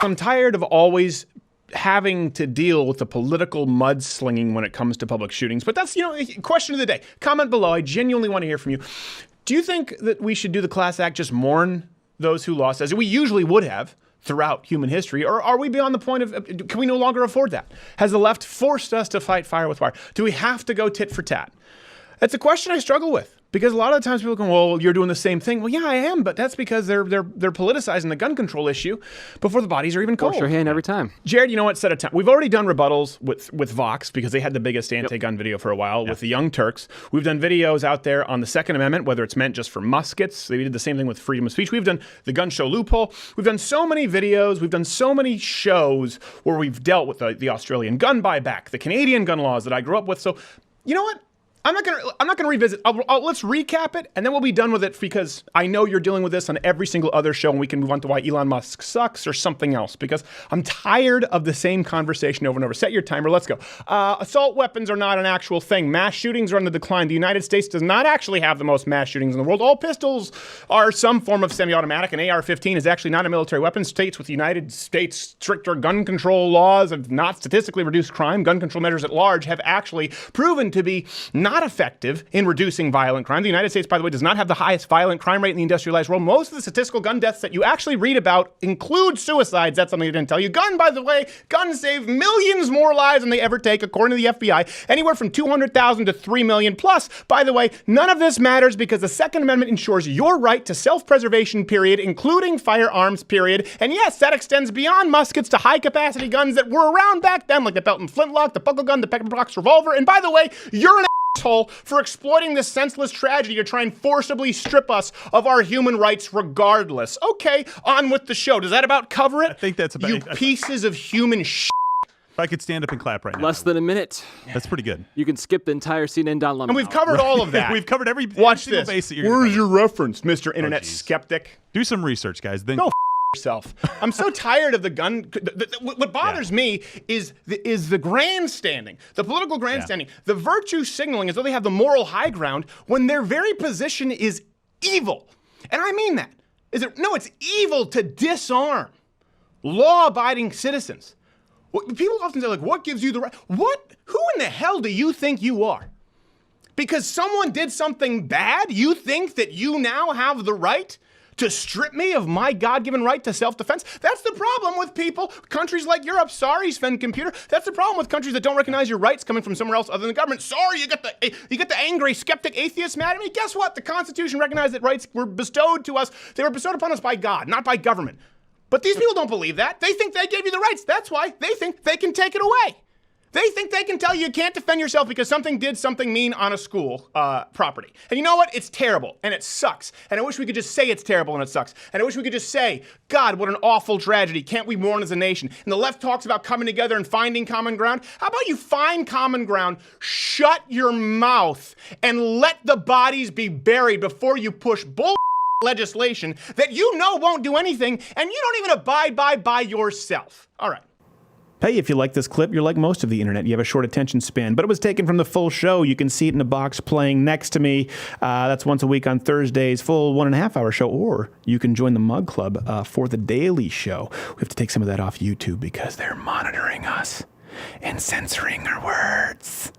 I'm tired of always having to deal with the political mudslinging when it comes to public shootings. But that's, question of the day. Comment below. I genuinely want to hear from you. Do you think that we should do the class act, just mourn those who lost, as we usually would have throughout human history? Or are we beyond the point of, can we no longer afford that? Has the left forced us to fight fire with fire? Do we have to go tit for tat? That's a question I struggle with. Because a lot of the times people go, well, you're doing the same thing. Well, yeah, I am, but that's because they're politicizing the gun control issue before the bodies are even cold. Force your hand every time. Jared, you know what? Set a time. We've already done rebuttals with Vox because they had the biggest anti-gun video for a while with the Young Turks. We've done videos out there on the Second Amendment, whether it's meant just for muskets. They did the same thing with freedom of speech. We've done the gun show loophole. We've done so many videos. We've done so many shows where we've dealt with the Australian gun buyback, the Canadian gun laws that I grew up with. So, you know what? I'm not gonna revisit. Let's recap it, and then we'll be done with it, because I know you're dealing with this on every single other show, and we can move on to why Elon Musk sucks or something else, because I'm tired of the same conversation over and over. Set your timer. Let's go. Assault weapons are not an actual thing. Mass shootings are on the decline. The United States does not actually have the most mass shootings in the world. All pistols are some form of semi-automatic. An AR-15 is actually not a military weapon. States with the United States stricter gun control laws have not statistically reduced crime. Gun control measures at large have actually proven to be not effective in reducing violent crime. The United States, by the way, does not have the highest violent crime rate in the industrialized world. Most of the statistical gun deaths that you actually read about include suicides. That's something I didn't tell you. By the way, guns save millions more lives than they ever take, according to the FBI. Anywhere from 200,000 to 3 million. Plus, by the way, none of this matters because the Second Amendment ensures your right to self-preservation, period, including firearms, period. And yes, that extends beyond muskets to high-capacity guns that were around back then, like the Pelton flintlock, the buckle gun, the pepperbox revolver. And by the way, you're an asshole for exploiting this senseless tragedy to try and forcibly strip us of our human rights regardless. Okay, on with the show. Does that about cover it? I think that's about you pieces of human shit. If I could stand up and clap right now. Less than a minute. That's pretty good. You can skip the entire CNN down lemon. And we've covered all of that. We've covered every Watch single this. base that you're Where's your reference, Mr. Internet geez. Skeptic? Do some research, guys. Then Go yourself. I'm so tired of the gun. What bothers me is the grandstanding, the political grandstanding, the virtue signaling as though they have the moral high ground when their very position is evil. And I mean that. It's evil to disarm law-abiding citizens. People often say, like, what gives you the right? Who in the hell do you think you are? Because someone did something bad, you think that you now have the right to strip me of my God-given right to self-defense? That's the problem with people, countries like Europe. Sorry, Sven Computer. That's the problem with countries that don't recognize your rights coming from somewhere else other than the government. Sorry, you got the angry skeptic atheist mad at me. Guess what? The Constitution recognized that rights were bestowed to us. They were bestowed upon us by God, not by government. But these people don't believe that. They think they gave you the rights. That's why they think they can take it away. They think they can tell you can't defend yourself because something did something mean on a school property. And you know what? It's terrible, and it sucks. And I wish we could just say it's terrible and it sucks. And I wish we could just say, God, what an awful tragedy. Can't we mourn as a nation? And the left talks about coming together and finding common ground. How about you find common ground, shut your mouth, and let the bodies be buried before you push bull legislation that you know won't do anything, and you don't even abide by yourself. All right. Hey, if you like this clip, you're like most of the internet. You have a short attention span, but it was taken from the full show. You can see it in a box playing next to me. That's once a week on Thursdays, full 1.5 hour show, or you can join the Mug Club for the daily show. We have to take some of that off YouTube because they're monitoring us and censoring our words.